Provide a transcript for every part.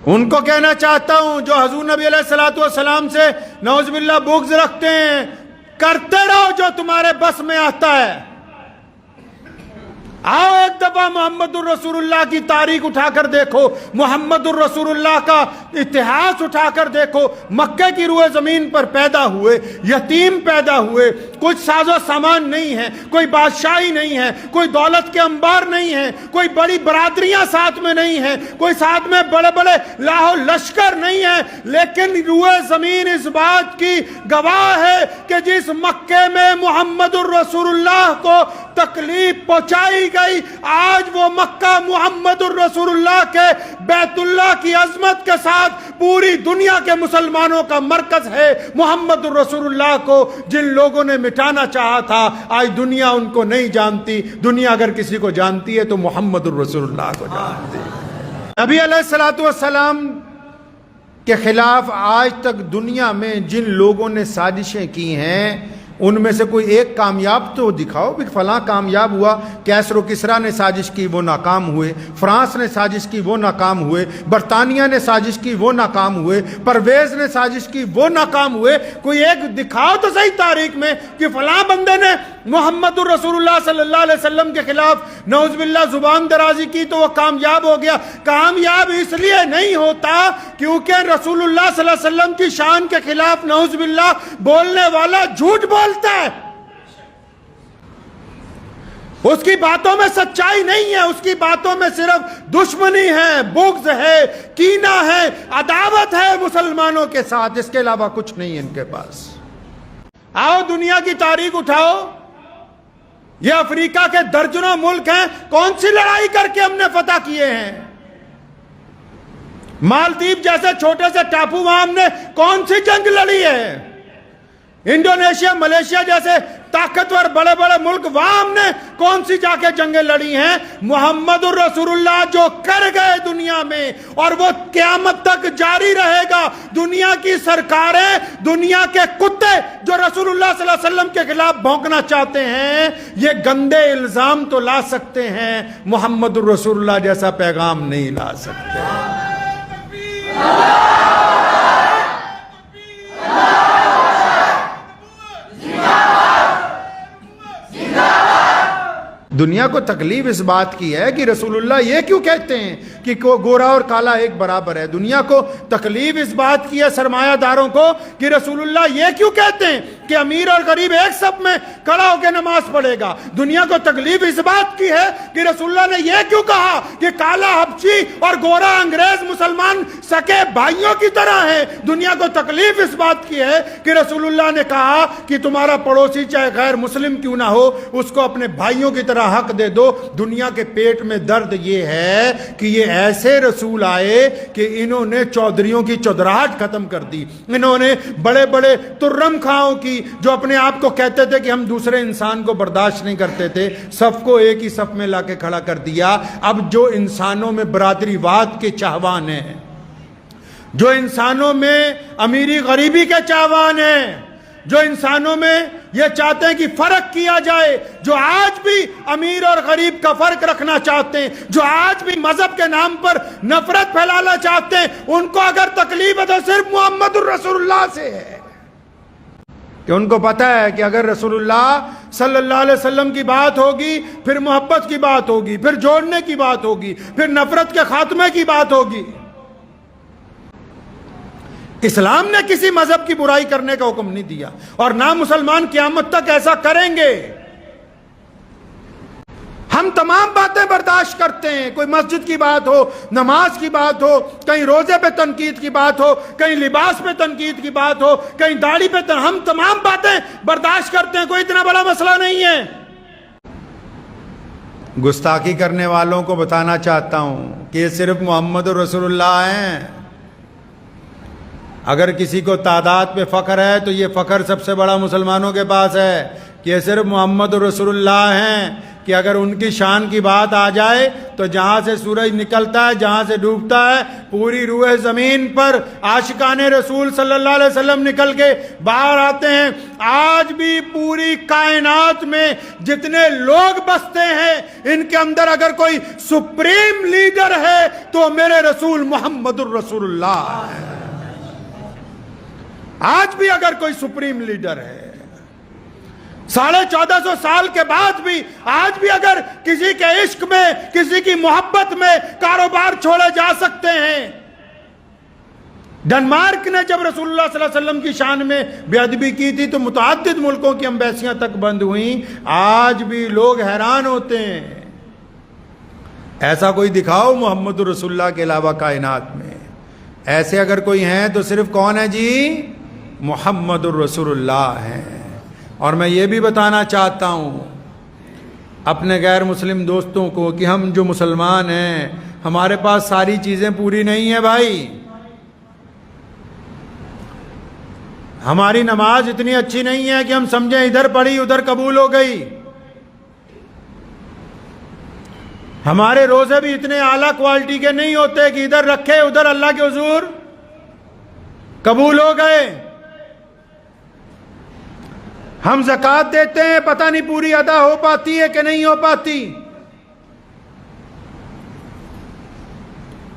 ان کو کہنا چاہتا ہوں جو حضور نبی علیہ الصلوۃ والسلام سے نعوذ باللہ بغض رکھتے ہیں، کرتے رہو جو تمہارے بس میں آتا ہے۔ آؤ ایک دفعہ محمد الرسول اللہ کی تاریخ اٹھا کر دیکھو، محمد الرسول اللہ کا اتہاس اٹھا کر دیکھو۔ مکہ کی روئے زمین پر پیدا ہوئے، یتیم پیدا ہوئے، کچھ ساز و سامان نہیں ہے، کوئی بادشاہی نہیں ہے، کوئی دولت کے انبار نہیں ہے، کوئی بڑی برادریاں ساتھ میں نہیں ہیں، کوئی ساتھ میں بڑے بڑے لاہو لشکر نہیں ہے، لیکن روئے زمین اس بات کی گواہ ہے کہ جس مکے میں محمد الرسول اللہ کو تکلیف پہنچائی گئی، آج وہ مکہ محمد الرسول اللہ کے بیت اللہ کی عظمت کے ساتھ پوری دنیا کے مسلمانوں کا مرکز ہے۔ محمد الرسول اللہ کو جن لوگوں نے مٹانا چاہا تھا، آج دنیا ان کو نہیں جانتی۔ دنیا اگر کسی کو جانتی ہے تو محمد الرسول اللہ کو جانتی ہے۔ نبی علیہ الصلوۃ والسلام کے خلاف آج تک دنیا میں جن لوگوں نے سازشیں کی ہیں، ان میں سے کوئی ایک کامیاب تو دکھاؤ بھی، فلاں کامیاب ہوا۔ کیسر و کسریٰ نے سازش کی، وہ ناکام ہوئے۔ فرانس نے سازش کی، وہ ناکام ہوئے۔ برطانیہ نے سازش کی، وہ ناکام ہوئے۔ پرویز نے سازش کی، وہ ناکام ہوئے۔ کوئی ایک دکھاؤ تو صحیح تاریخ میں کہ فلاں بندے نے محمد الرسول اللہ صلی اللہ علیہ وسلم کے خلاف نعوذ باللہ زبان درازی کی تو وہ کامیاب ہو گیا۔ کامیاب اس لیے نہیں ہوتا کیونکہ رسول اللہ صلی اللہ علیہ وسلم کی شان کے خلاف نعوذ باللہ بولنے والا جھوٹ بولتا ہے، اس کی باتوں میں سچائی نہیں ہے، اس کی باتوں میں صرف دشمنی ہے، بغض ہے، کینہ ہے، عداوت ہے مسلمانوں کے ساتھ، اس کے علاوہ کچھ نہیں ہے ان کے پاس۔ آؤ دنیا کی تاریخ اٹھاؤ، یہ افریقہ کے درجنوں ملک ہیں، کون سی لڑائی کر کے ہم نے فتح کیے ہیں؟ مالدیپ جیسے چھوٹے سے ٹاپو وہاں ہم نے کون سی جنگ لڑی ہے؟ انڈونیشیا، ملیشیا جیسے طاقتور بڑے بڑے ملک، وہاں ہم نے کون سی جا کے جنگیں لڑی ہیں؟ محمد الرسول اللہ جو کر گئے دنیا میں، اور وہ قیامت تک جاری رہے گا۔ دنیا کی سرکاریں، دنیا کے کتے جو رسول اللہ صلی اللہ علیہ وسلم کے خلاف بھونکنا چاہتے ہیں، یہ گندے الزام تو لا سکتے ہیں، محمد الرسول اللہ جیسا پیغام نہیں لا سکتے۔ دنیا کو تکلیف اس بات کی ہے کہ رسول اللہ یہ کیوں کہتے ہیں کہ گورا اور کالا ایک برابر ہے۔ دنیا کو تکلیف اس بات کی ہے، سرمایہ داروں کو، کہ رسول اللہ یہ کیوں کہتے ہیں کہ امیر اور غریب ایک صف میں کھڑا ہو کے نماز پڑھے گا۔ دنیا کو تکلیف اس بات کی ہے کہ رسول اللہ نے یہ کیوں کہا کہ کالا حبشی اور گورا انگریز مسلمان سکے بھائیوں کی طرح ہیں۔ دنیا کو تکلیف اس بات کی ہے کہ رسول اللہ نے کہا کہ تمہارا پڑوسی چاہے غیر مسلم کیوں نہ ہو، اس کو اپنے بھائیوں کی طرح حق دے دو۔ دنیا کے پیٹ میں درد یہ ہے کہ یہ ایسے رسول آئے کہ انہوں نے چودھریوں کی چودراہٹ ختم کر دی، انہوں نے بڑے بڑے ترم کھاؤں کی جو اپنے آپ کو کہتے تھے کہ ہم دوسرے انسان کو برداشت نہیں کرتے تھے، صف کو ایک ہی صف میں لا کے کھڑا کر دیا۔ اب جو انسانوں میں برادری واد کے چاہوان ہیں، جو انسانوں میں امیری غریبی کے چاہوان ہیں، جو انسانوں میں یہ چاہتے ہیں کہ فرق کیا جائے، جو آج بھی امیر اور غریب کا فرق رکھنا چاہتے ہیں، جو آج بھی مذہب کے نام پر نفرت پھیلانا چاہتے ہیں، ان کو اگر تکلیف ہے تو صرف محمد الرسول اللہ سے ہے، کہ ان کو پتہ ہے کہ اگر رسول اللہ صلی اللہ علیہ وسلم کی بات ہوگی، پھر محبت کی بات ہوگی، پھر جوڑنے کی بات ہوگی، پھر نفرت کے خاتمے کی بات ہوگی۔ اسلام نے کسی مذہب کی برائی کرنے کا حکم نہیں دیا، اور نہ مسلمان قیامت تک ایسا کریں گے۔ ہم تمام باتیں برداشت کرتے ہیں، کوئی مسجد کی بات ہو، نماز کی بات ہو، کہیں روزے پہ تنقید کی بات ہو، کہیں لباس پہ تنقید کی بات ہو، کہیں داڑھی پہ ہم تمام باتیں برداشت کرتے ہیں، کوئی اتنا بڑا مسئلہ نہیں ہے۔ گستاخی کرنے والوں کو بتانا چاہتا ہوں کہ یہ صرف محمد رسول اللہ ہیں۔ اگر کسی کو تعداد پہ فخر ہے تو یہ فخر سب سے بڑا مسلمانوں کے پاس ہے کہ یہ صرف محمد رسول اللہ ہیں کہ اگر ان کی شان کی بات آ جائے تو جہاں سے سورج نکلتا ہے جہاں سے ڈوبتا ہے پوری روئے زمین پر عاشقان رسول صلی اللہ علیہ وسلم نکل کے باہر آتے ہیں. آج بھی پوری کائنات میں جتنے لوگ بستے ہیں ان کے اندر اگر کوئی سپریم لیڈر ہے تو میرے رسول محمد الرسول اللہ ہے. آج بھی اگر کوئی سپریم لیڈر ہے 1450 سال کے بعد بھی آج بھی اگر کسی کے عشق میں کسی کی محبت میں کاروبار چھوڑے جا سکتے ہیں. ڈنمارک نے جب رسول اللہ صلی اللہ علیہ وسلم کی شان میں بے ادبی کی تھی تو متعدد ملکوں کی ایمبیسیاں تک بند ہوئیں. آج بھی لوگ حیران ہوتے ہیں. ایسا کوئی دکھاؤ محمد رسول اللہ کے علاوہ کائنات میں. ایسے اگر کوئی ہیں تو صرف کون ہے جی؟ محمد الرسول اللہ ہیں. اور میں یہ بھی بتانا چاہتا ہوں اپنے غیر مسلم دوستوں کو کہ ہم جو مسلمان ہیں ہمارے پاس ساری چیزیں پوری نہیں ہیں بھائی. ہماری نماز اتنی اچھی نہیں ہے کہ ہم سمجھیں ادھر پڑھی ادھر قبول ہو گئی. ہمارے روزے بھی اتنے اعلیٰ کوالٹی کے نہیں ہوتے کہ ادھر رکھے ادھر اللہ کے حضور قبول ہو گئے. ہم زکوٰۃ دیتے ہیں پتہ نہیں پوری ادا ہو پاتی ہے کہ نہیں ہو پاتی.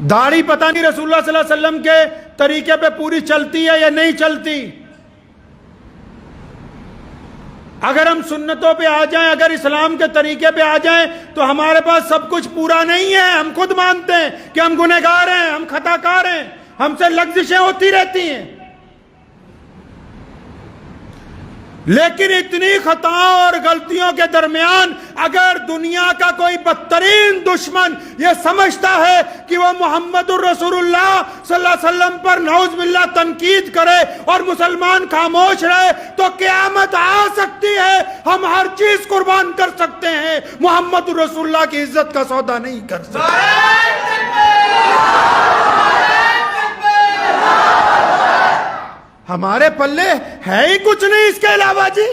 داڑھی پتہ نہیں رسول اللہ صلی اللہ علیہ وسلم کے طریقے پہ پوری چلتی ہے یا نہیں چلتی. اگر ہم سنتوں پہ آ جائیں اگر اسلام کے طریقے پہ آ جائیں تو ہمارے پاس سب کچھ پورا نہیں ہے. ہم خود مانتے ہیں کہ ہم گنہگار ہیں ہم خطا کار ہیں ہم سے لغزشیں ہوتی رہتی ہیں. لیکن اتنی خطاؤں اور غلطیوں کے درمیان اگر دنیا کا کوئی بدترین دشمن یہ سمجھتا ہے کہ وہ محمد الرسول اللہ صلی اللہ علیہ وسلم پر نعوذ باللہ تنقید کرے اور مسلمان خاموش رہے تو قیامت آ سکتی ہے. ہم ہر چیز قربان کر سکتے ہیں محمد الرسول اللہ کی عزت کا سودا نہیں کر سکتے. ہمارے پلے ہے ہی کچھ نہیں اس کے علاوہ جی.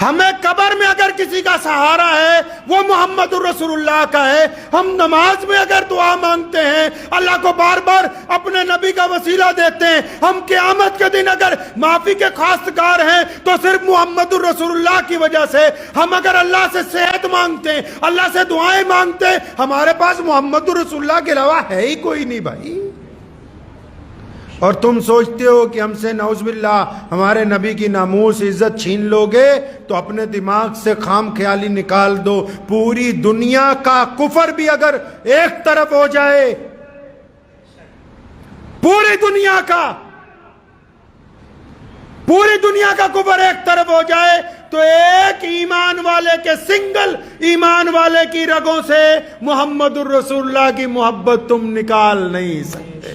ہمیں قبر میں اگر کسی کا سہارا ہے وہ محمد الرسول اللہ کا ہے. ہم نماز میں اگر دعا مانگتے ہیں اللہ کو بار بار اپنے نبی کا وسیلہ دیتے ہیں. ہم قیامت کے دن اگر معافی کے خواستگار ہیں تو صرف محمد الرسول اللہ کی وجہ سے. ہم اگر اللہ سے صحت مانگتے ہیں اللہ سے دعائیں مانگتے ہیں ہمارے پاس محمد الرسول اللہ کے علاوہ ہے ہی کوئی نہیں بھائی. اور تم سوچتے ہو کہ ہم سے نعوذ باللہ ہمارے نبی کی ناموس عزت چھین لو گے تو اپنے دماغ سے خام خیالی نکال دو. پوری دنیا کا کفر بھی اگر ایک طرف ہو جائے پوری دنیا کا کفر ایک طرف ہو جائے تو ایک ایمان والے کے سنگل ایمان والے کی رگوں سے محمد الرسول اللہ کی محبت تم نکال نہیں سکتے.